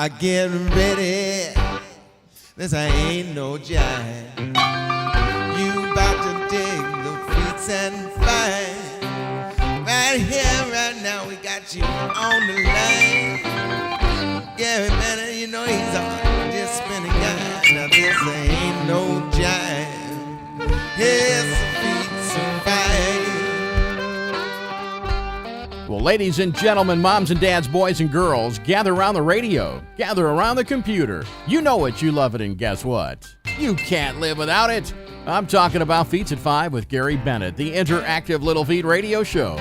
I get ready. This ain't no jive. You about to dig the Feats and find. Right here, right now, we got you on the line. Gary Manning, you know he's a just spinning guy. Now this ain't no jive. Here's the Feats and find. Well, ladies and gentlemen, moms and dads, boys and girls, gather around the radio, gather around the computer. You know it, you love it, and guess what? You can't live without it. I'm talking about Feats at 5 with Gary Bennett, the interactive Little Feat radio show.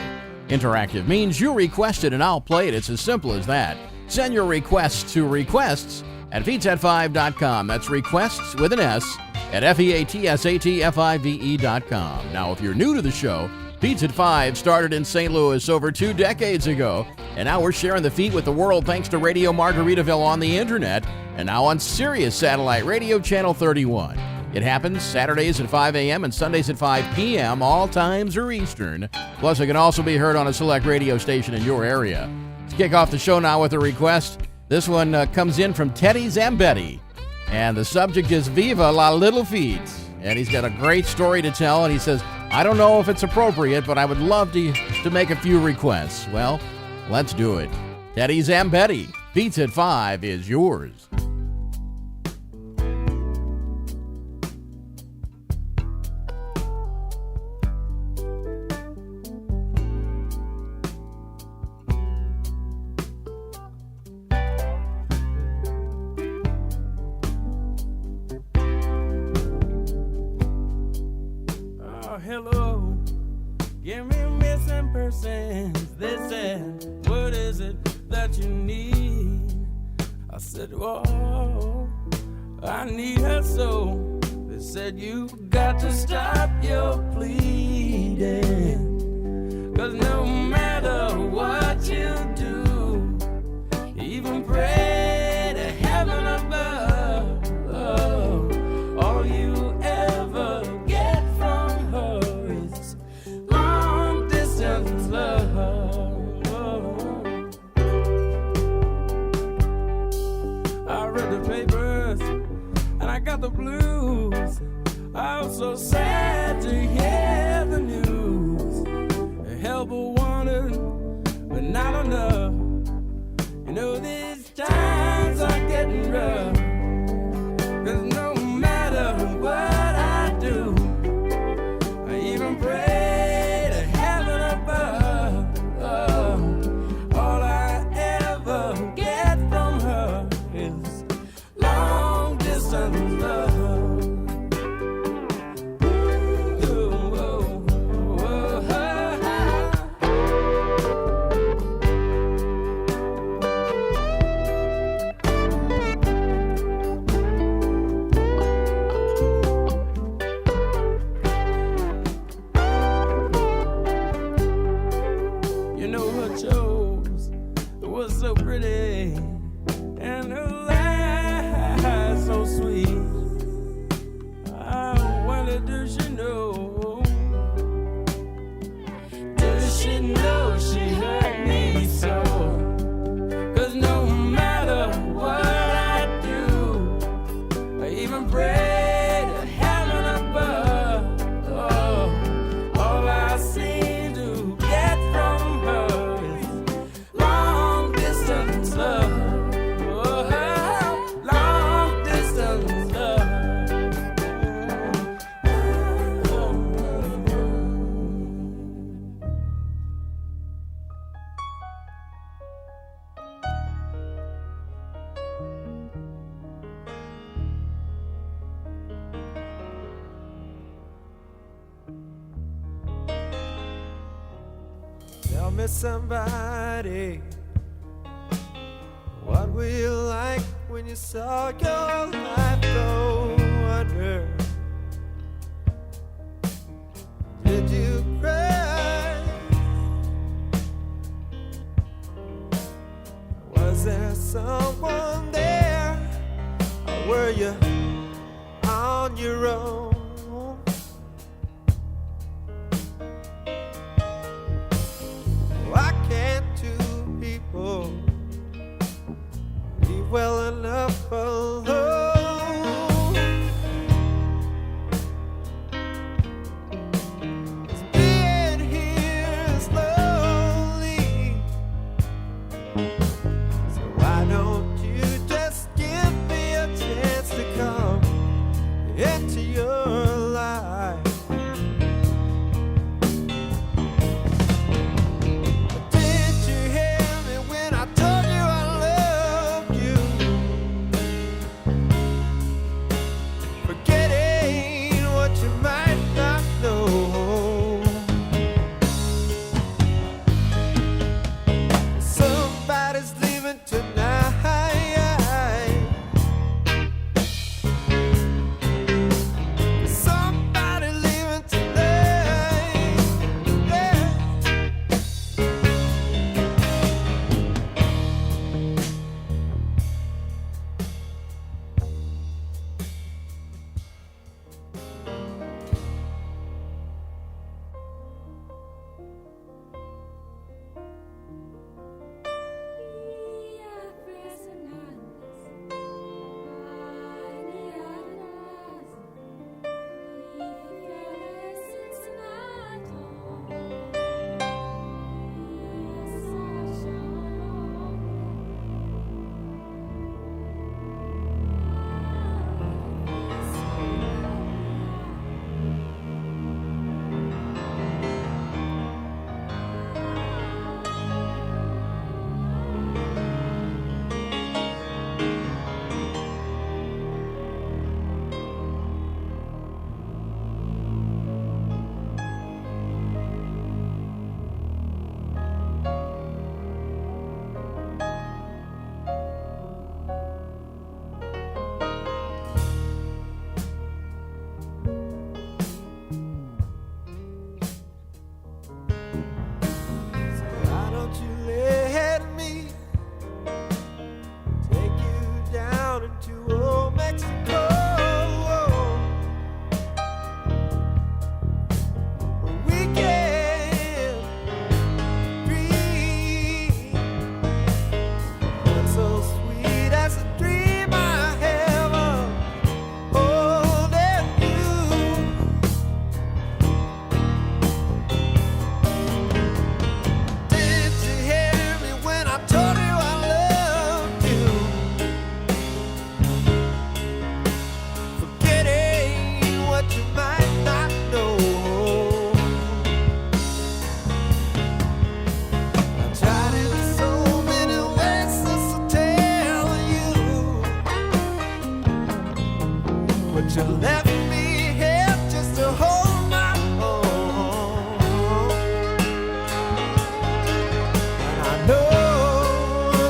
Interactive means you request it and I'll play it. It's as simple as that. Send your requests to requests@featsat5.com. That's requests with an S at FEATSATFIVE.com. Now, if you're new to the show, Feats at 5 started in St. Louis over 2 decades ago, and now we're sharing the feat with the world thanks to Radio Margaritaville on the internet, and now on Sirius Satellite Radio Channel 31. It happens Saturdays at 5 a.m. and Sundays at 5 p.m. All times are Eastern. Plus, it can also be heard on a select radio station in your area. Let's kick off the show now with a request. This one comes in from Teddy Zambetti, and the subject is Viva la Little Feat. And he's got a great story to tell, and he says, I don't know if it's appropriate, but I would love to make a few requests. Well, let's do it. Teddy Zambetti, Feats at 5 is yours. Hello, give me missing persons. They said, what is it that you need? I said, whoa, I need her so. They said, you got to stop your pleading. 'Cause no matter what you do, even pray to heaven above, all you ever get from her is long distance love. I read the papers and I got the blues. I was so sad to hear the news. Help wanted, but not enough. You know these times are getting rough. 'Cause no matter what I do, I even pray to heaven above. All I ever get from her is long distance love. So pretty and her lies so sweet. I wonder, does she know? Does she know she hurt me so? 'Cause no matter what I do, I even pray to heaven above. All I seem to get from her is long distance love. Long distance love. Tell me somebody, what were you like when you saw your life go under? Did you cry? Was there someone there? Or were you on your own? Why can't two people leave well enough alone. It's being here slowly. So why don't you just give me a chance to come into your life? Did you hear me when I told you I loved you? Forgetting what you might not know. Somebody's leaving tonight. Somebody leaving tonight. Yeah. So why don't you let me take you down into old Mexico, where we can breathe. What's so sweet as a dream I have of holding you. Did you hear me when I told you I loved you? Forgetting what you might not know. I tried in so many ways just to tell you, but you left me here just to hold my own. And I know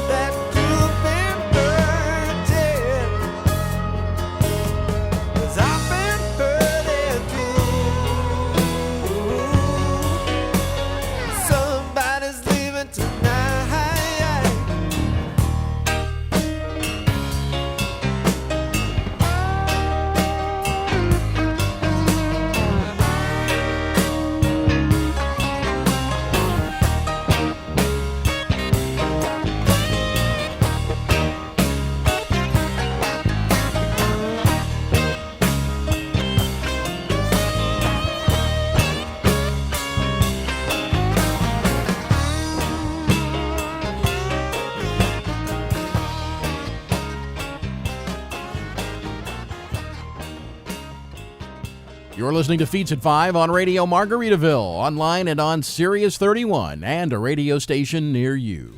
that you've been hurting, 'cause I've been hurting too. Somebody's leaving tonight. You're listening to Feats at 5 on Radio Margaritaville, online and on Sirius 31, and a radio station near you.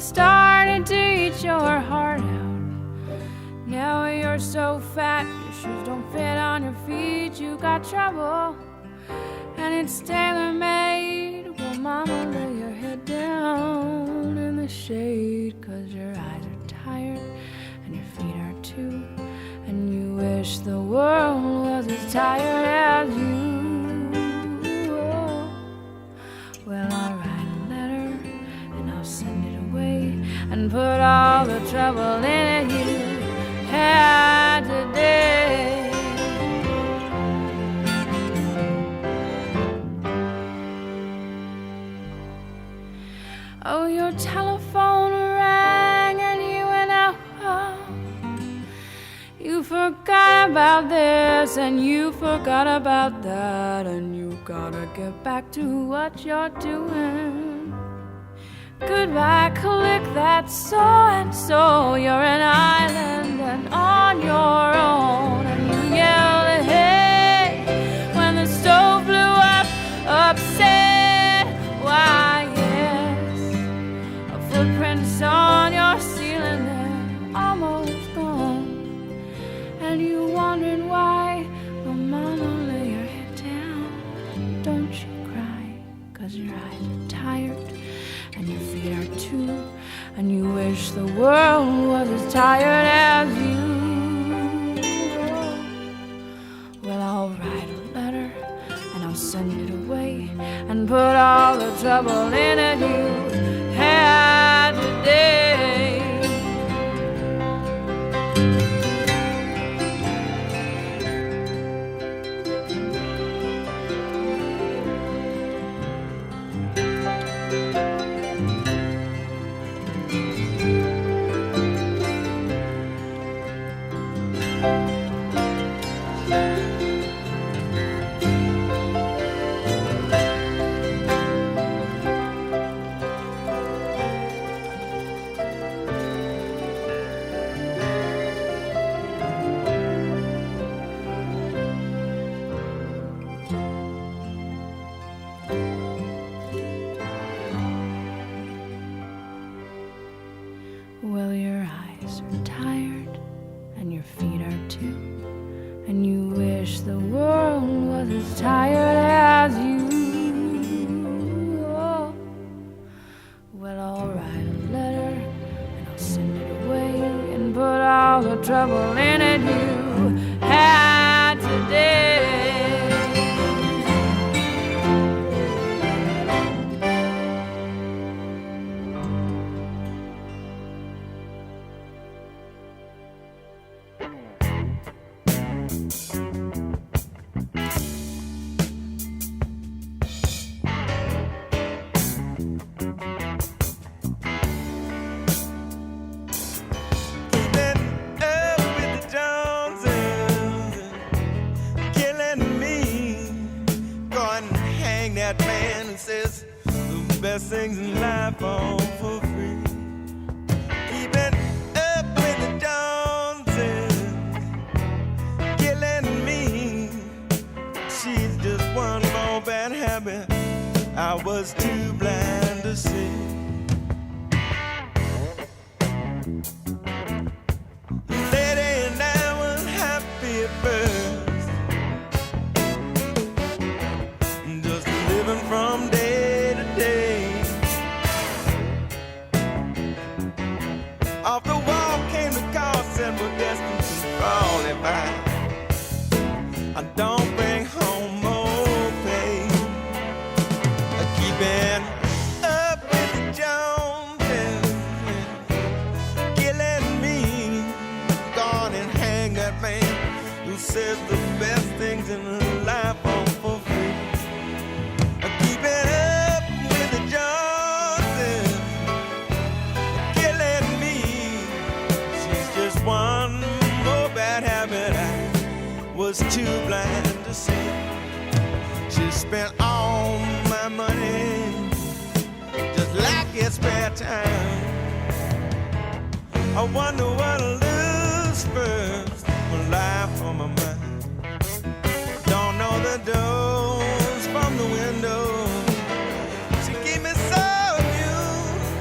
started to eat your heart out. Now you're so fat, your shoes don't fit on your feet. You got trouble, and it's tailor-made. Well, mama, lay your head down in the shade, 'cause your eyes are tired and your feet are too, and you wish the world was as tired as you. Oh. Well, I'll write a letter and I'll send it away and put all the trouble in it you had today. Oh, your telephone rang and you went out. Oh, you forgot about this and you forgot about that, and you gotta get back to what you're doing. Goodbye, click that so and so. You're an island and on your own, and you yelled hey when the stove blew up, upset. Why, yes, footprints on your ceiling, they're almost gone, and you wondering why. Well, mama, lay your head down, don't you cry, 'cause your eyes are tired and your feet are too, and you wish the world was as tired as you. Well, I'll write a letter and I'll send it away and put all the trouble in it you had today. Well, your eyes are tired and your feet are too, and you wish the world was as tired as you. Oh. Well, I'll write a letter and I'll send it away and put all the trouble in it you had today. Best things in life all for free. Keeping up with the Joneses, killing me. She's just one more bad habit I was too blind to see. Lady and I was happy at first, just living from day to day. Off the wall came the call, said we're destined to fall. If I don't bring home more pay, keeping up with the Joneses, killing me. Gone and hang that man who says the best things in life are for free. Keeping up with the Joneses, killing me. She's just one more bad habit I was too blind to see. She spent all my money just like it's spare time. I wonder what I'll lose first when life on my mind. Don't know the doors from the window. She gave me so amused.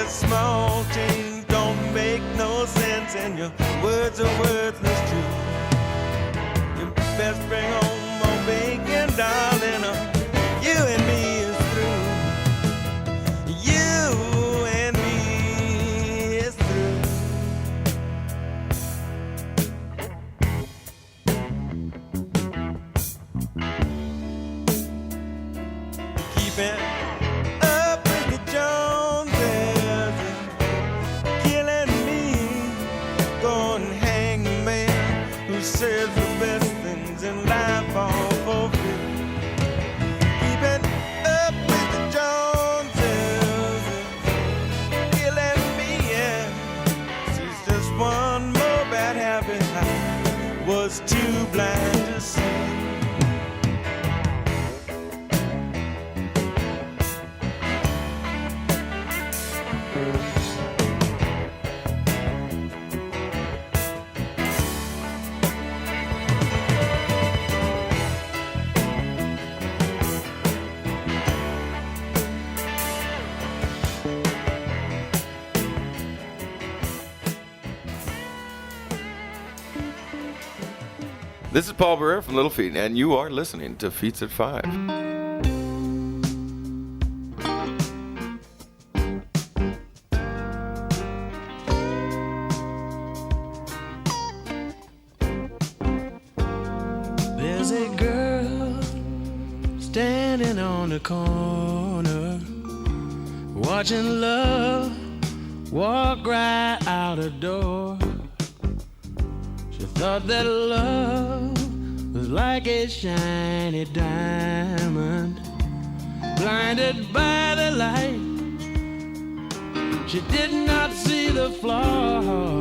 this small change don't make no sense, and your words are worthless too. You best bring home more bacon, darling, or you and me is through. You and me is through. Keepin' up with the Joneses, killing me. Go and hang the man who says the best things in life all for free. Keeping up with the Joneses, killing me, yeah. She's just one more bad habit I was too blind to see. This is Paul Barrera from Little Feat, and you are listening to Feats at 5. There's a girl standing on the corner, watching love walk right out the door. She thought that love was like a shiny diamond, blinded by the light. She did not see the flaw.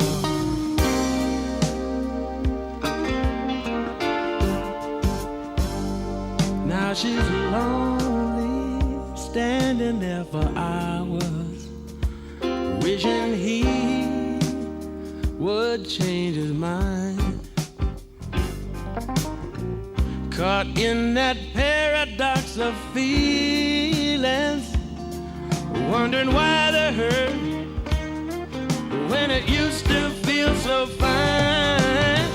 Now she's lonely, standing there for hours, wishing he would change his mind. Caught in that paradox of feelings, wondering why the hurt when it used to feel so fine.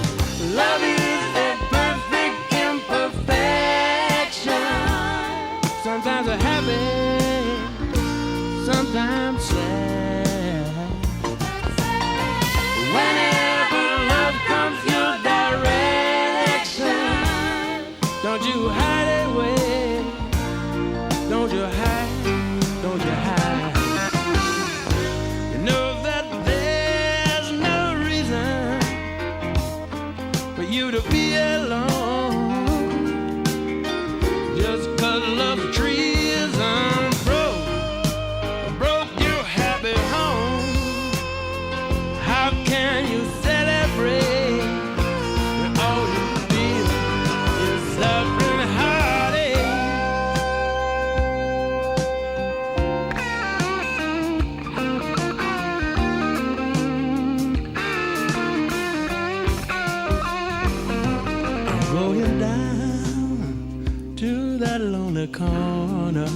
Love is a perfect imperfection. Sometimes a happy, sometimes sad. Whenever love comes your direction, don't you hide it away. Don't you hide, don't you hide. You know that there's no reason for you to be alone, just 'cause love tree is broke your happy home. How can you celebrate when all you feel is suffering heartache? I'm going down to that lonely corner,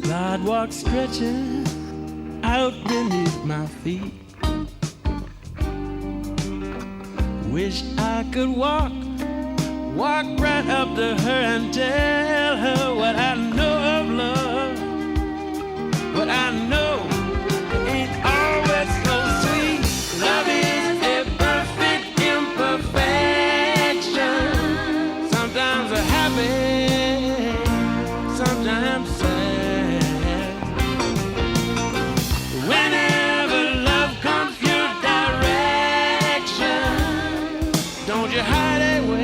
sidewalk stretching out beneath my feet. Wish I could walk right up to her and tell her what I know of love. What I know ain't always so sweet. Love is a perfect imperfection. Sometimes a happy, sometimes sad. Whenever love comes your direction, don't you hide it away.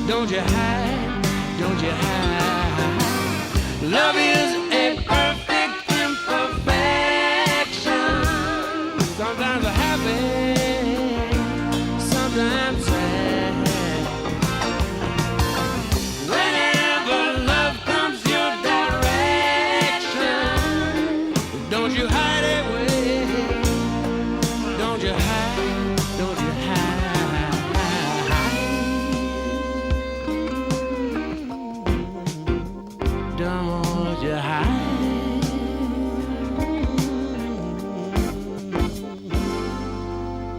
Don't you hide, don't you hide. Love is a perfect imperfection. Sometimes a happy, sometimes sad. Whenever love comes your direction, don't you hide it away. Don't you hide, don't you hide. Don't you hide.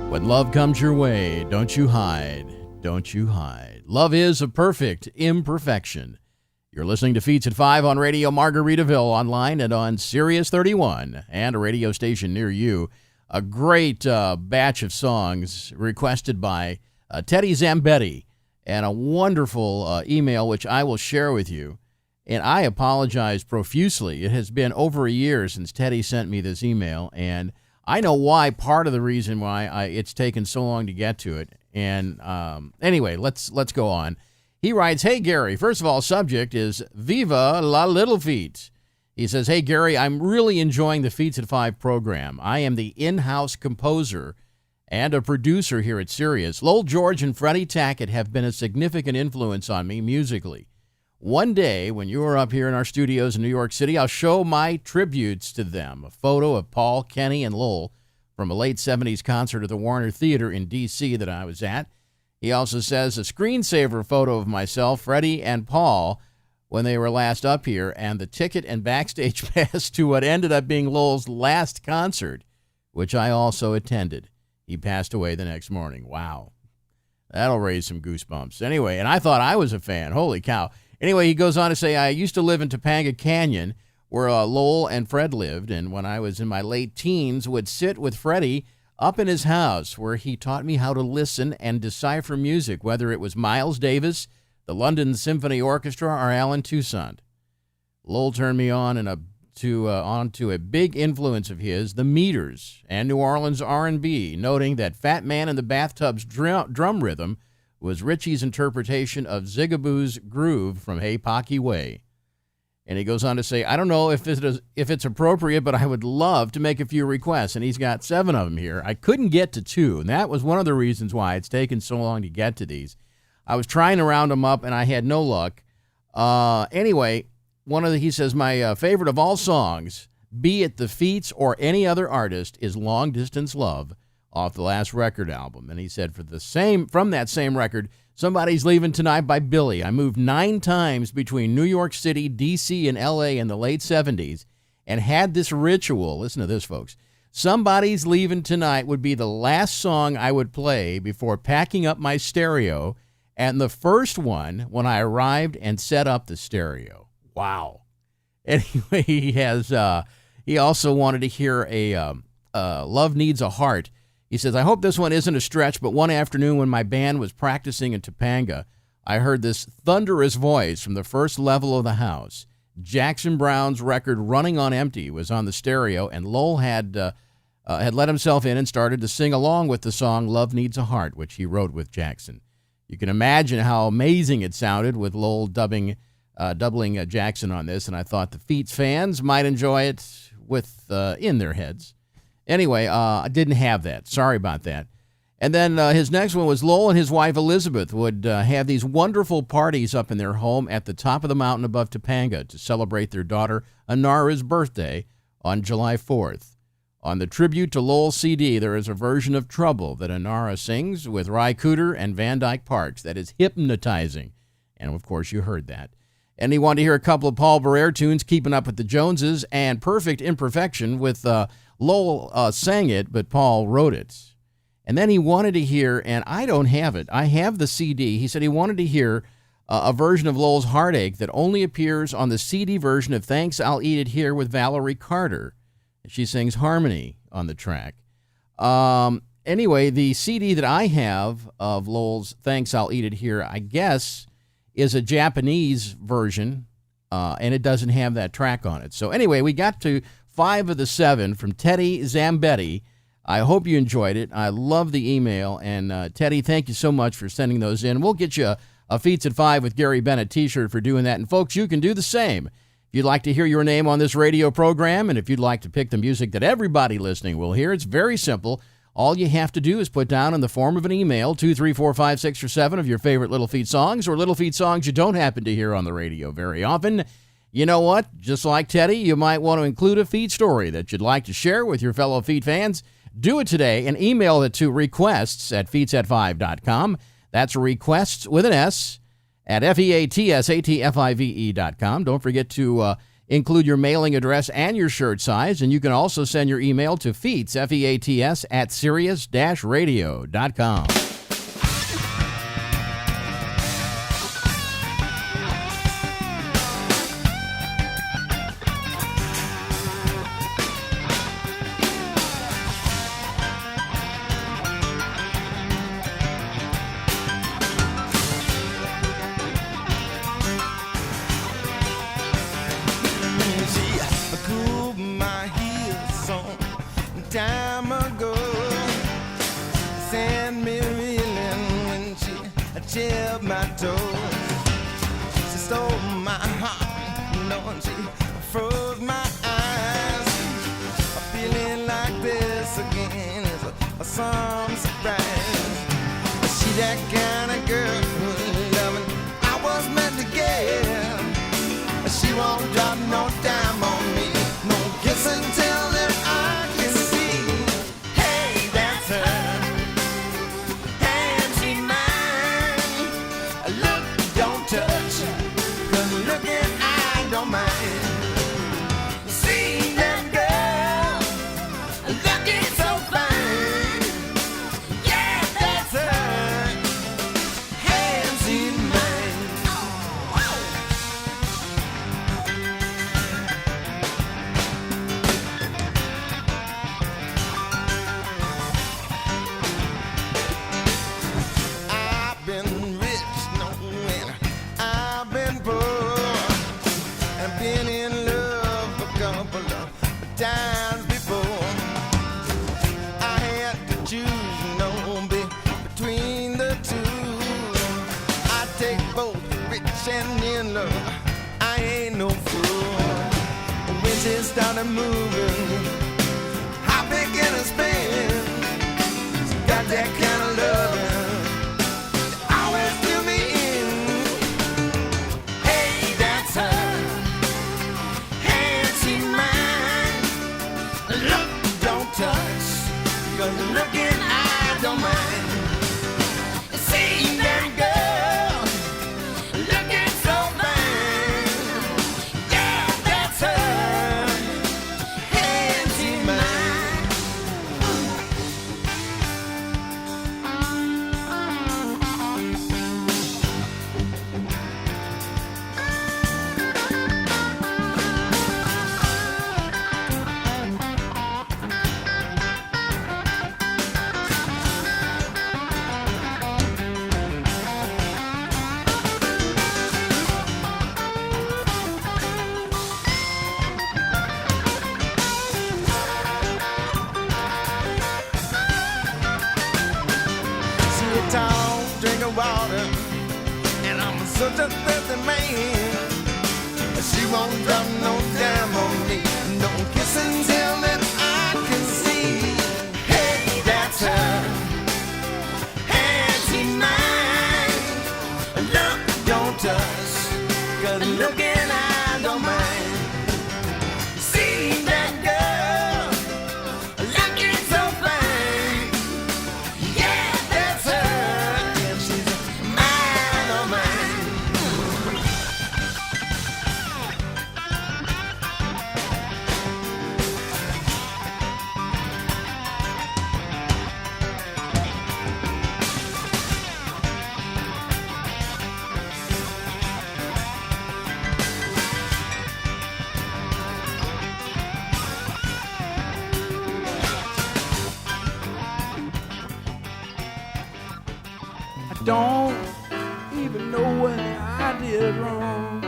When love comes your way, don't you hide, don't you hide. Love is a perfect imperfection. You're listening to Feats at 5 on Radio Margaritaville, online and on Sirius 31 and a radio station near you. A great batch of songs requested by Teddy Zambetti, and a wonderful email which I will share with you. And I apologize profusely. It has been over a year since Teddy sent me this email, and I know why, part of the reason why it's taken so long to get to it. And anyway, let's go on. He writes, "Hey, Gary, first of all, subject is Viva la Little Feat." He says, "Hey, Gary, I'm really enjoying the Feats at 5 program. I am the in-house composer and a producer here at Sirius. Lowell George and Freddie Tackett have been a significant influence on me musically. One day, when you are up here in our studios in New York City, I'll show my tributes to them. A photo of Paul, Kenny, and Lowell from a late 70s concert at the Warner Theater in D.C. that I was at. He also says a screensaver photo of myself, Freddie, and Paul when they were last up here, and the ticket and backstage pass to what ended up being Lowell's last concert, which I also attended. He passed away the next morning." Wow. That'll raise some goosebumps. Anyway, and I thought I was a fan. Holy cow. Anyway, he goes on to say, "I used to live in Topanga Canyon, where Lowell and Fred lived, and when I was in my late teens, would sit with Freddie up in his house, where he taught me how to listen and decipher music, whether it was Miles Davis, the London Symphony Orchestra, or Alan Toussaint. Lowell turned me on onto a big influence of his, the Meters, and New Orleans R&B, noting that Fat Man in the Bathtub's drum rhythm was Richie's interpretation of Zigaboo's groove from Hey Pocky Way." And he goes on to say, "I don't know if it's appropriate, but I would love to make a few requests." And he's got 7 of them here. I couldn't get to 2, and that was one of the reasons why it's taken so long to get to these. I was trying to round them up, and I had no luck. Anyway, he says, "My favorite of all songs, be it the Feats or any other artist, is Long Distance Love off the last record album." And he said, from that same record, "Somebody's Leaving Tonight" by Billy. I moved 9 times between New York City, D.C., and L.A. in the late 70s and had this ritual." Listen to this, folks. "Somebody's Leaving Tonight" would be the last song I would play before packing up my stereo, and the first one when I arrived and set up the stereo. Wow. Anyway, he also wanted to hear a Love Needs a Heart. He says, "I hope this one isn't a stretch, but one afternoon when my band was practicing in Topanga, I heard this thunderous voice from the first level of the house. Jackson Browne's record Running on Empty was on the stereo, and Lowell had let himself in and started to sing along with the song Love Needs a Heart, which he wrote with Jackson. You can imagine how amazing it sounded with Lowell doubling Jackson on this, and I thought the Feats fans might enjoy it in their heads. Anyway, I didn't have that. Sorry about that. And then his next one was Lowell and his wife Elizabeth would have these wonderful parties up in their home at the top of the mountain above Topanga to celebrate their daughter Inara's birthday on July 4th. On the tribute to Lowell CD, there is a version of Trouble that Inara sings with Ry Cooder and Van Dyke Parks that is hypnotizing. And, of course, you heard that. And he wanted to hear a couple of Paul Barrere tunes, Keeping Up with the Joneses, and Perfect Imperfection with Lowell sang it, but Paul wrote it. And then he wanted to hear, and I don't have it, I have the CD. He said he wanted to hear a version of Lowell's Heartache that only appears on the CD version of Thanks, I'll Eat It Here with Valerie Carter. She sings harmony on the track. Anyway, the CD that I have of Lowell's Thanks, I'll Eat It Here, I guess, is a Japanese version, and it doesn't have that track on it. So anyway, we got to 5 of the 7 from Teddy Zambetti. I hope you enjoyed it. I love the email. And Teddy, thank you so much for sending those in. We'll get you a Feats at 5 with Gary Bennett t-shirt for doing that. And folks, you can do the same. If you'd like to hear your name on this radio program, and if you'd like to pick the music that everybody listening will hear, it's very simple. All you have to do is put down in the form of an email 2, 3, 4, 5, 6, or 7 of your favorite Little Feat songs, or Little Feat songs you don't happen to hear on the radio very often. You know what? Just like Teddy, you might want to include a Feat story that you'd like to share with your fellow Feat fans. Do it today and email it to requests@featsat5.com. That's requests with an S at FEATSATFIVE.com. Don't forget to Include your mailing address and your shirt size, and you can also send your email to Feats, F-E-A-T-S, at Sirius-radio.com. Time ago, sent me reeling when she chipped my toes. She stole my heart, and she froze my eyes. Feeling like this again is some surprise. She that kind of girl who's loving I was meant to get. She won't drop no dime on me, no kiss until then I can see. And in love, I ain't no fool. When she started moving, I began to spin. She got that kind of loving, always do me in. Hey, that's her, and she's mine. Look, don't touch, 'cause looking I don't mind. See that girl. Water, and I'm such a thirsty man. She won't drop no dime on me, no kiss until that I can see. Hey, that's her, and she's mine. Look, don't touch, 'cause looking I don't mind. See that girl, looking so fine. Yeah, that's her. Don't even know what I did wrong,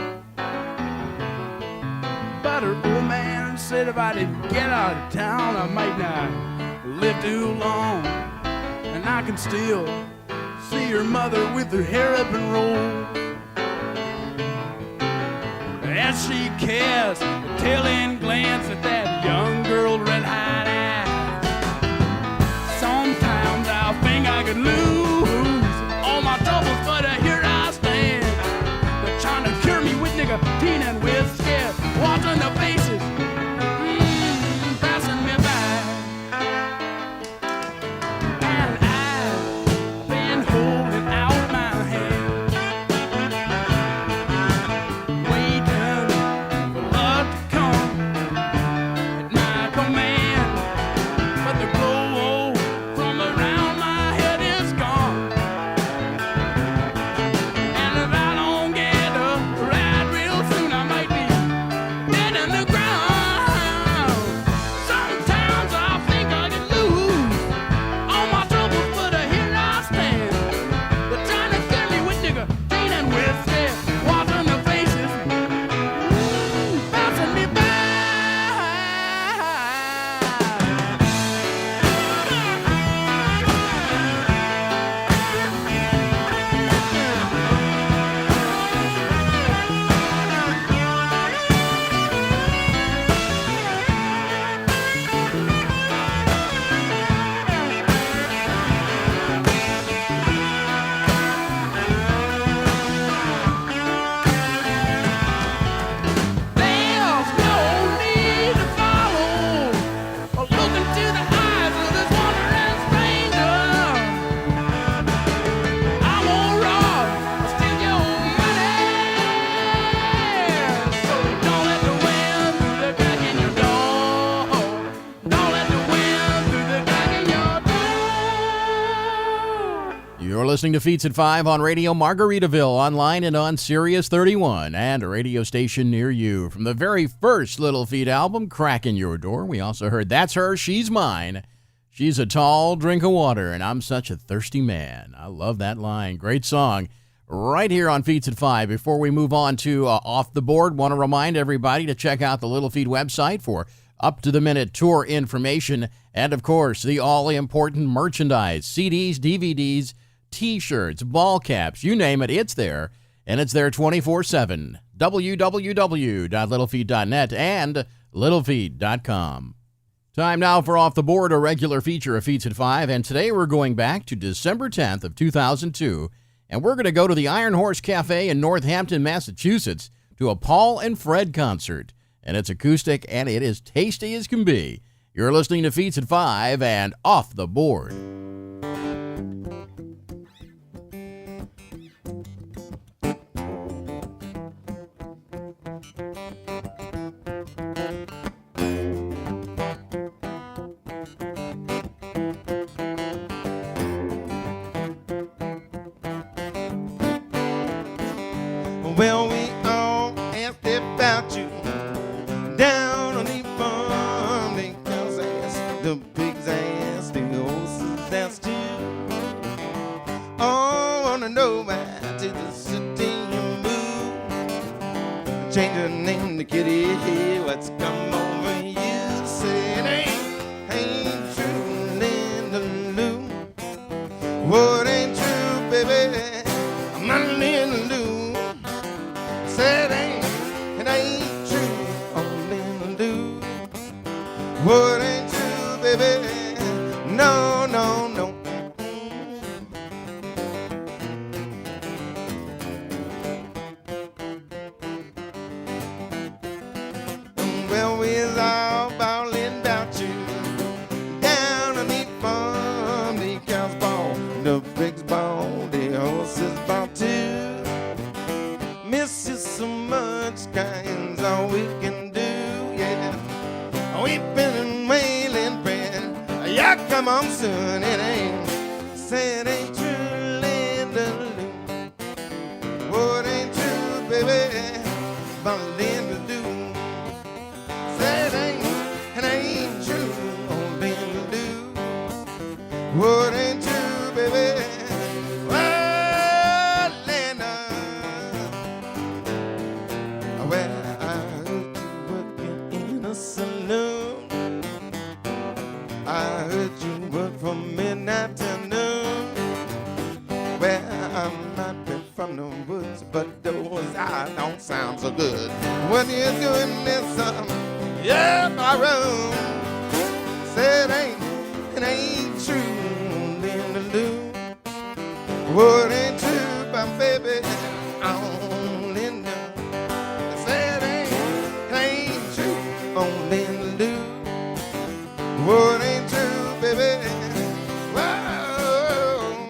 but her old man said if I didn't get out of town I might not live too long. And I can still see her mother with her hair up and rolled as she casts a telling glance at that young girl, red-eyed eye. Sometimes I think I could lose all my troubles, but here I stand. They're trying to cure me with nicotine and whiskey, watching the faces passing me by. And I've been holding out my hand, waiting for luck to You're listening to Feats at 5 on Radio Margaritaville, online and on Sirius 31, and a radio station near you. From the very first Little Feat album, Crackin' Your Door, we also heard That's Her, She's Mine. She's a tall drink of water, and I'm such a thirsty man. I love that line. Great song. Right here on Feats at 5. Before we move on to Off the Board, want to remind everybody to check out the Little Feat website for up-to-the-minute tour information and, of course, the all-important merchandise, CDs, DVDs, T-shirts, ball caps, you name it, it's there. And it's there 24/7. www.littlefeat.net and littlefeat.com. Time now for Off the Board, a regular feature of Feats at 5. And today we're going back to December 10th of 2002. And we're going to go to the Iron Horse Café in Northampton, Massachusetts, to a Paul and Fred concert. And it's acoustic, and it is tasty as can be. You're listening to Feats at 5 and Off the Board. Well, we all asked about you down on the farm. They girls asked, the pigs asked, the horses asked too. All wanna know why to the city you move. Change your name to Kitty, what's come over you? Say it ain't true, Linda Lou. What ain't true, baby? My Linda Lou. Said it ain't true, only do. What ain't true, baby? No, no, no. Well, we's all ballin' about you down on the farm. The cows ball, the pigs ball, the horses ball too. Miss you so much, kind's all we can do, yeah. We've been wailing, friend. Yeah, come on soon. It ain't, say it ain't true, Linda Lou. What ain't true, baby? But Linda Lou. Say it ain't true, oh Linda Lou. What ain't true, baby? Well, I heard you working in a saloon. I heard you work from midnight to noon. Well, I might be from the woods, but those eyes don't sound so good. What you doing this yeah, my room. Say it ain't true, Linda Lou. What ain't true, my baby? Oh, Linda. Only do what ain't true, baby. Whoa.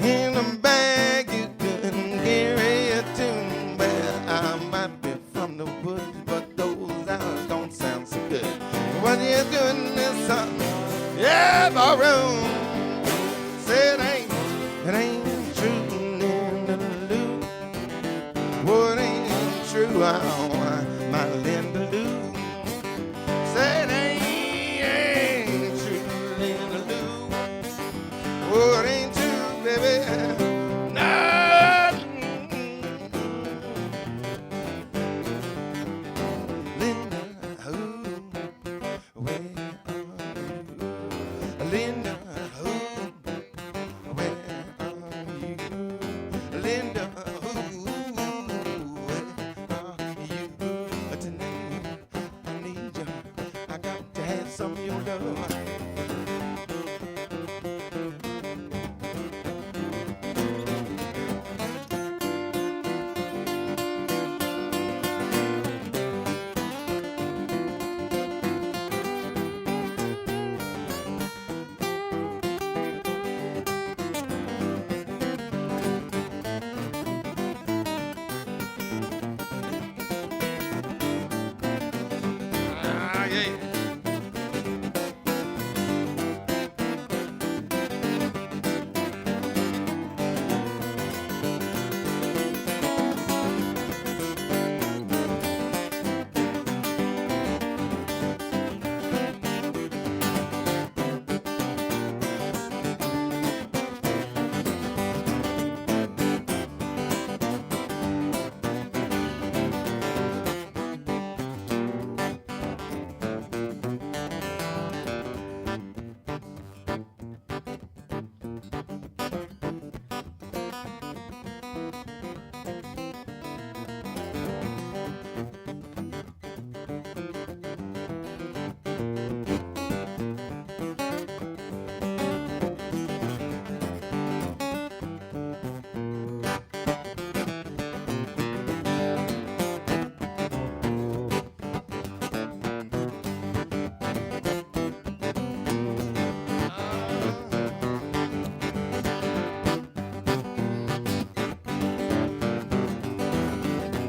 In a bag you couldn't carry a tune. Well, I might be from the woods, but those eyes don't sound so good. What you doing this yeah, ballroom. Say it ain't true, Linda Lou. What ain't true, oh, my Linda Lou. Say it ain't true, Linda Lou. What ain't true, baby? No. Linda, who? Where are you? Linda, who? Where are you? Linda, who? Where are you? Tonight, I need you. I got to have some of your love.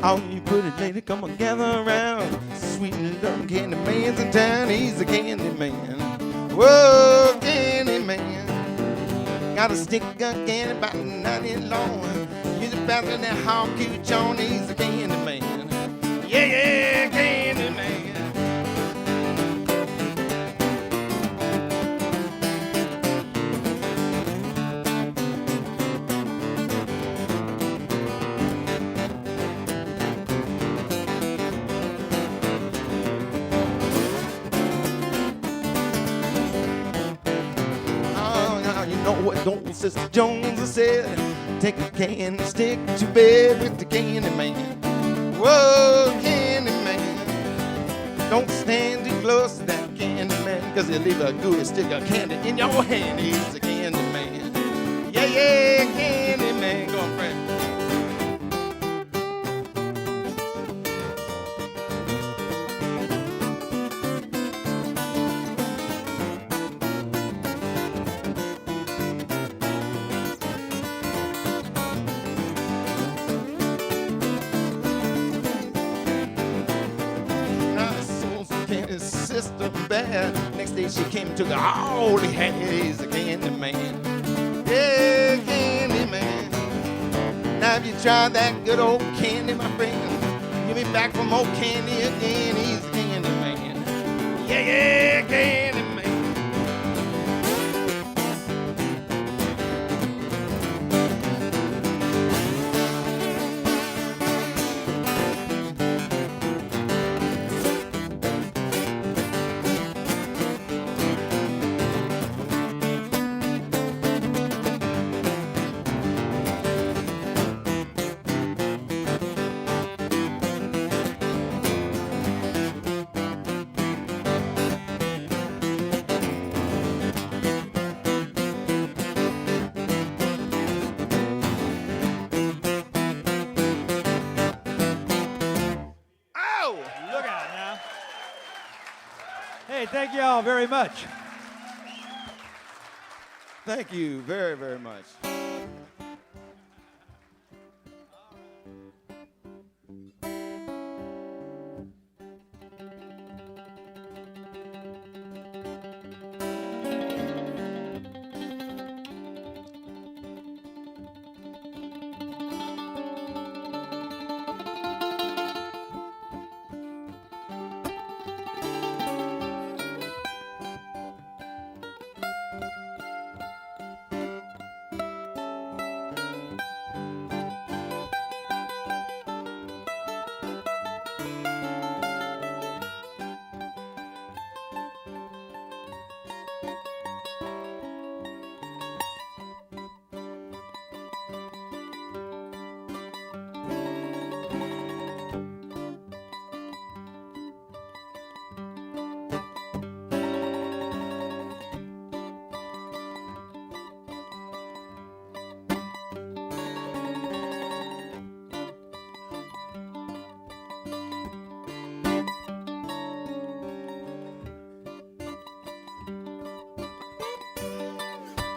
All you pretty lady, come on, gather around. Sweet little candy man's in town. He's a candy man. Whoa, candy man. Got a stick of candy about 90 long. Use it faster than that hawk cute John. He's a candy man. Yeah, yeah, candy man. What old Sister Jones said, take a candy stick to bed with the candy man. Whoa, candy man. Don't stand too close to that candy man, cause he'll leave a gooey stick of candy in your hand. He's a candy man. Yeah, yeah, candy man. Go on, friend. Sister bad. Next day she came and took all he had. He's a candy man. Yeah, candy man. Now if you try that good old candy, my friend, give me back for more candy again. He's a candy man. Yeah, yeah, candy man. Thank you all very much. Thank you very, very much.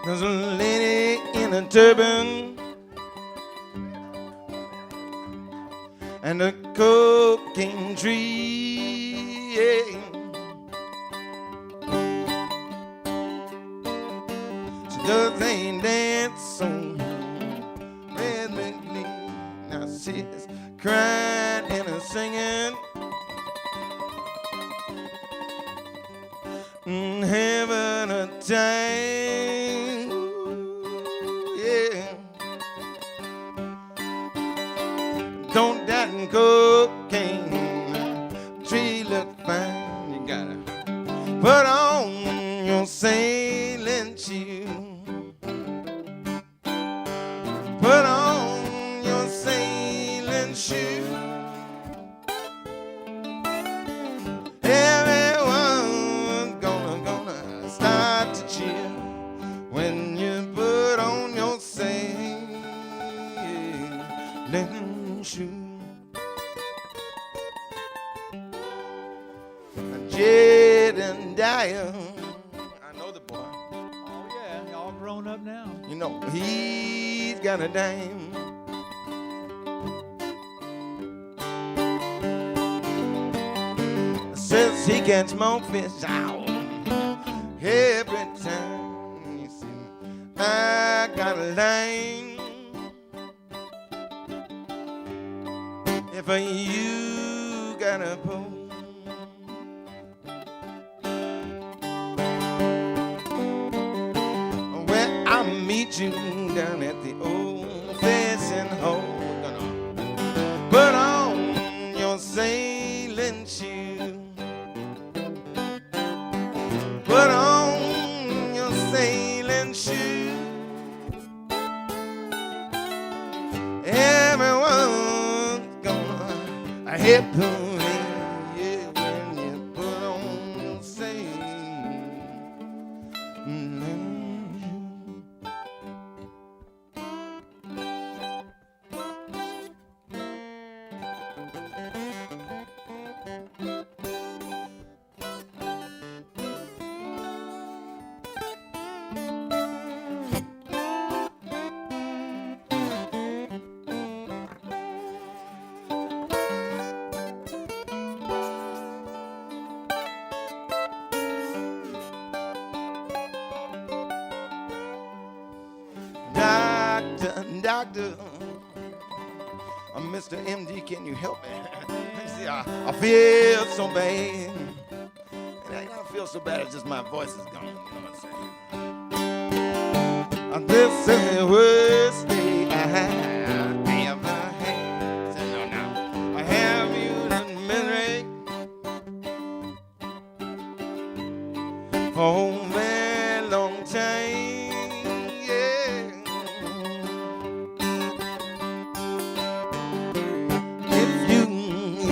There's a lady in a turban and a cocaine tree. Yeah. She does ain't dance on rhythmically. Now she's crying and a singing, having a time. Don't that cocaine tree look fine? You gotta put on your sailing shoes. Put on your sailing shoes. Everyone's gonna start to cheer when you put on your sailing shoes. Jedediah, I know the boy. Oh yeah, y'all grown up now. You know, he's got a dame. she catch more fish out every time. You see, I got a line. If you got a pole, well, I'll meet you down at the old fishing hole. Gonna put on your sailing shoe. Put on your sailing shoe. Everyone's gonna hip hooray, yeah, when you put on your sailing shoe. Doctor, Mr. MD, can you help me? See, I feel so bad. And I don't feel so bad, it's just my voice is gone. You know what I'm saying? This is the worst day I have ever had. Say, no, no. I have you in misery for a very long time.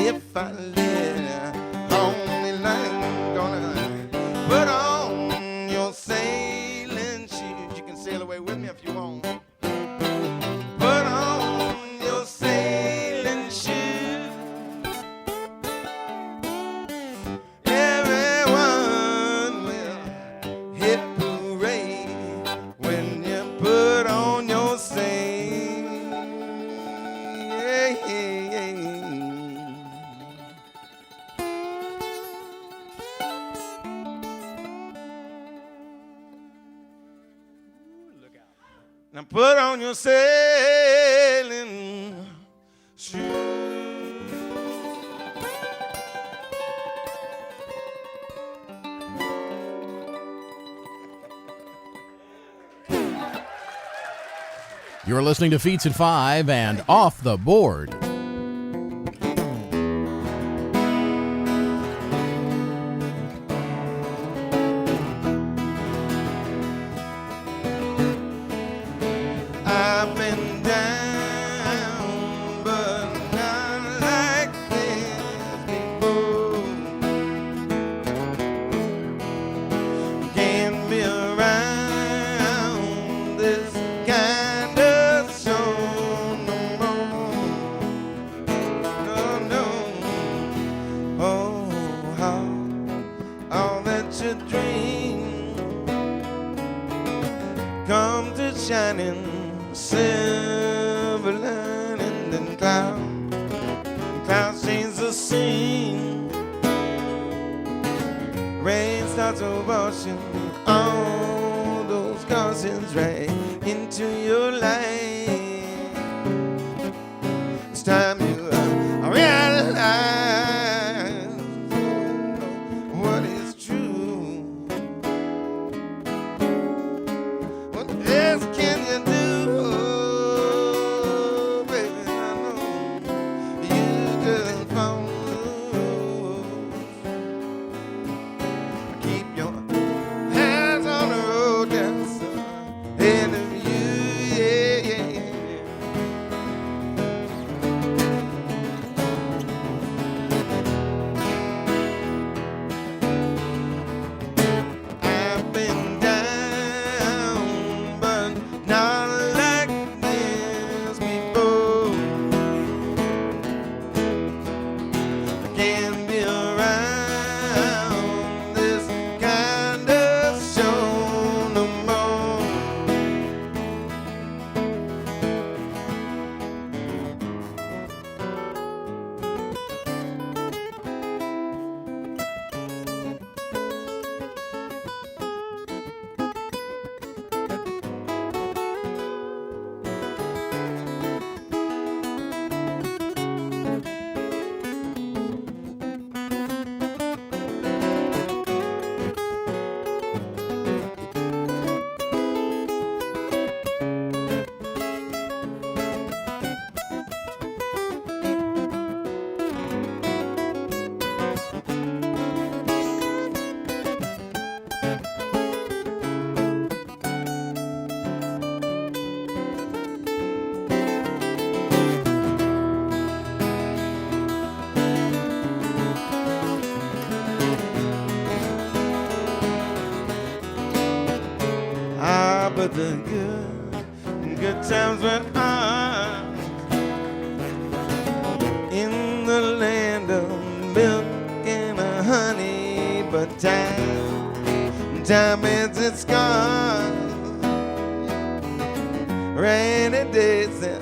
If I live only like gonna put on your sailing shoes. You can sail away with me if you want. Put on your sailing shoes. Everyone will hip hooray when you put on your sailing. Now put on your sailing shoes. You're listening to Feats at 5 and Off the Board. I've been down, but not like this before. Can't be around this kind of show no more. No, no. Oh, how all that you dream come to shining. Silver lining and clouds change the scene. Rain starts to washing all those cautions right into your life. It's time you realize what is true. What else can you do? the good times when I'm in the land of milk and honey, but time is its gone. Rainy days will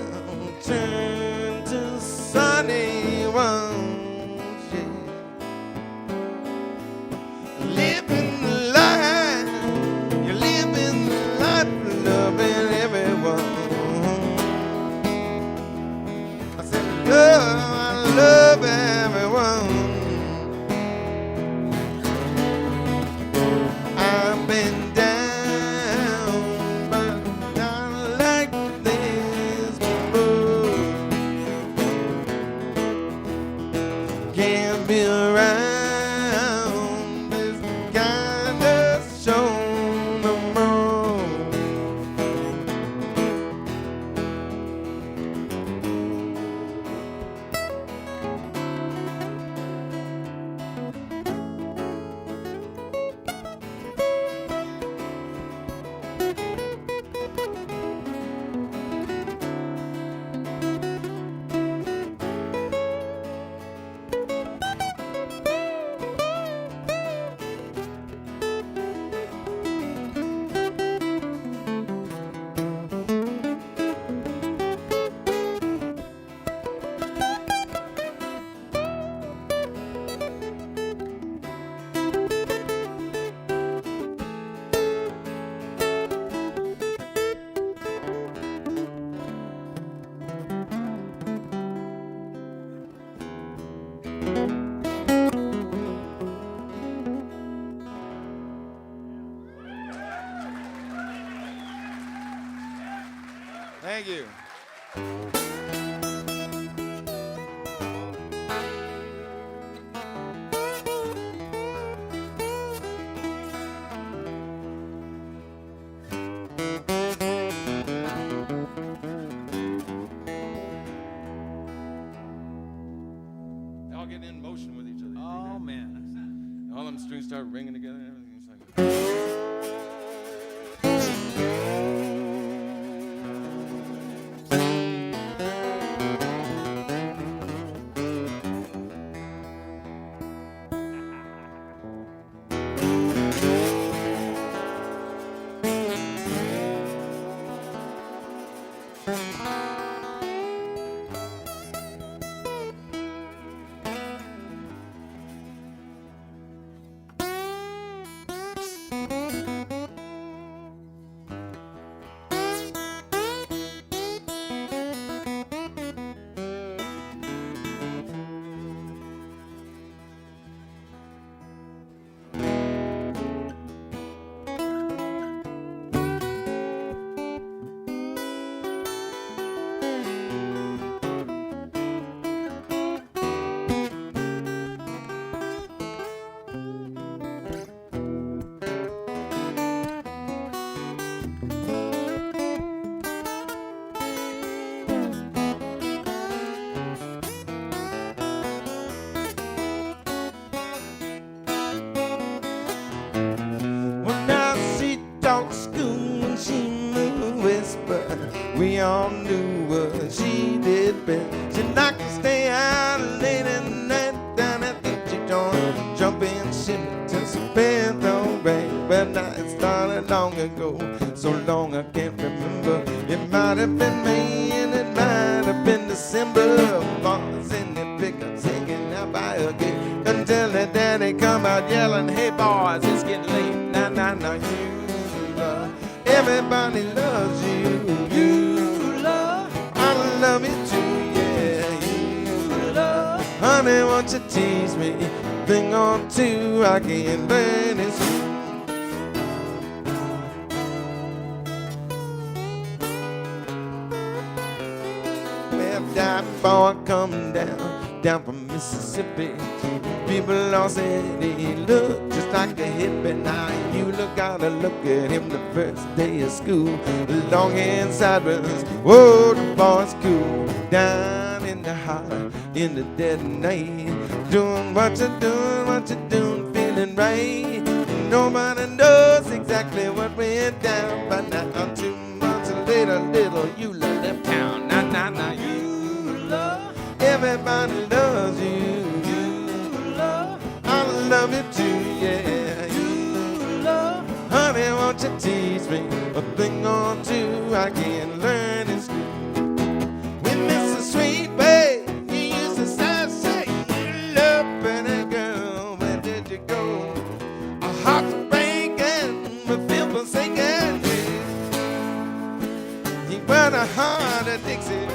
turn to sunny ones. Yeah. Living the life, you're living the life, loving everyone. I said, love, I love everyone. I've been down, but not like this before. Can't be around this kind of show no more. Thank you. Y'all get in motion with each other. Oh, man. All them strings start ringing together and everything. It's like we all knew what she did best. She liked to stay out late at night down at the joint, jumping shit till some bed don't rain. But night started long ago, so long I can't remember. It might have been May and it might have been December. Boys in the pickup singing out by her gate until her daddy come out yelling, "Hey boys, it's getting late." Now, you love, everybody loves you. I love you too, yeah. You love, honey, won't you tease me? Thing or two, I can't bear this. Well, that boy come down from Mississippi. People all said he looked just like a hippie. Now you gotta look at him the first day of school. Long hair and sideburns, whoa, the boy's cool. Down in the holler, in the dead of night, doing what you doing, feeling right. Nobody knows exactly what went down, but now 2 months later, little Eula left town. Now, Eula, everybody loves you. Eula, I love you too, yeah. Eula, honey, won't you tease me a thing or two I can learn in school? We miss a sweet babe. You used to say you love pretty girl. Where did you go? Our hearts are breaking, we feel forsaken. You were the heart of Dixie.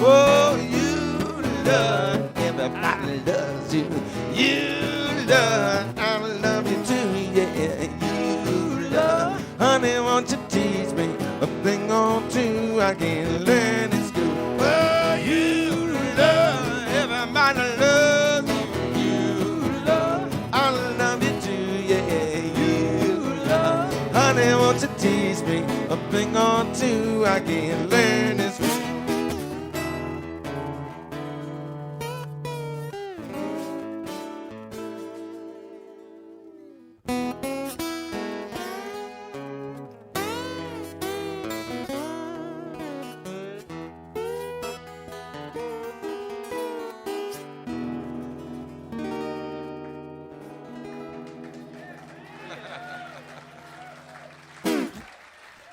Oh, you love, everybody loves you. You love, I love you too, yeah. You love, honey, won't you tease me a thing or two I can learn in school? Oh, you love, everybody loves you. You love, I love you too, yeah. You love, honey, won't you tease me a thing or two I can learn in school?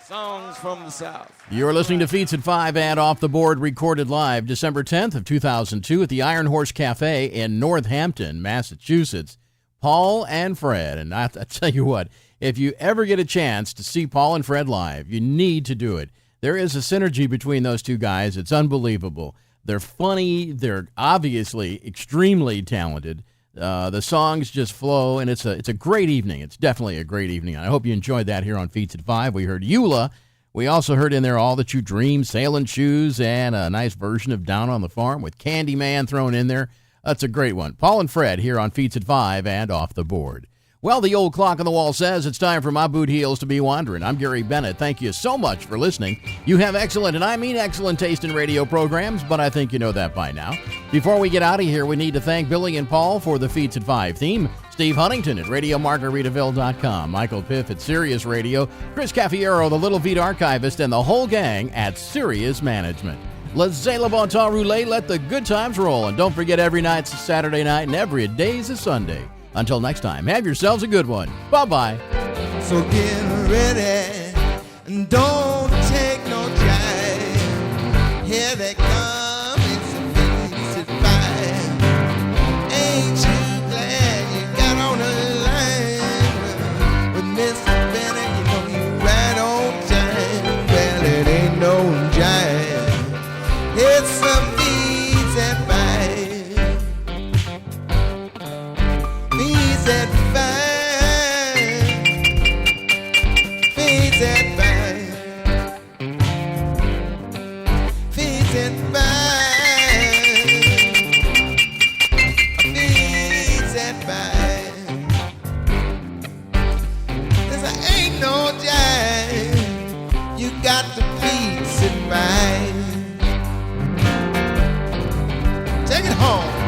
Songs from the South. You're listening to Feats at 5 and Off the Board, recorded live December 10th of 2002 at the Iron Horse Café in Northampton, Massachusetts. Paul and Fred, and I tell you what, if you ever get a chance to see Paul and Fred live, you need to do it. There is a synergy between those two guys. It's unbelievable. They're funny. They're obviously extremely talented. The songs just flow, and it's a great evening. It's definitely a great evening. I hope you enjoyed that here on Feats at 5. We heard Eula. We also heard in there All That You Dream, Sailin' Shoes, and a nice version of Down on the Farm with Candyman thrown in there. That's a great one. Paul and Fred here on Feats at 5 and Off the Board. Well, the old clock on the wall says it's time for my boot heels to be wandering. I'm Gary Bennett. Thank you so much for listening. You have excellent, and I mean excellent, taste in radio programs, but I think you know that by now. Before we get out of here, we need to thank Billy and Paul for the Feats at 5 theme, Steve Huntington at RadioMargaritaville.com, Michael Piff at Sirius Radio, Chris Caffiero, the Little Feat archivist, and the whole gang at Sirius Management. Laissez le bon temps rouler, let the good times roll, and don't forget every night's a Saturday night and every day's a Sunday. Until next time, have yourselves a good one. Bye-bye. So get ready and don't take no jive. Here they come, it's a Feats at 5. Ain't you glad you got on the line with Mr. Bennett? You know you right on time. Well, it ain't no jive. It's a Feats at 5. Feats at 5. Feats at 5. Feats at 5. Feats at 5. This ain't no jive. You got the Feats at 5. Take it home.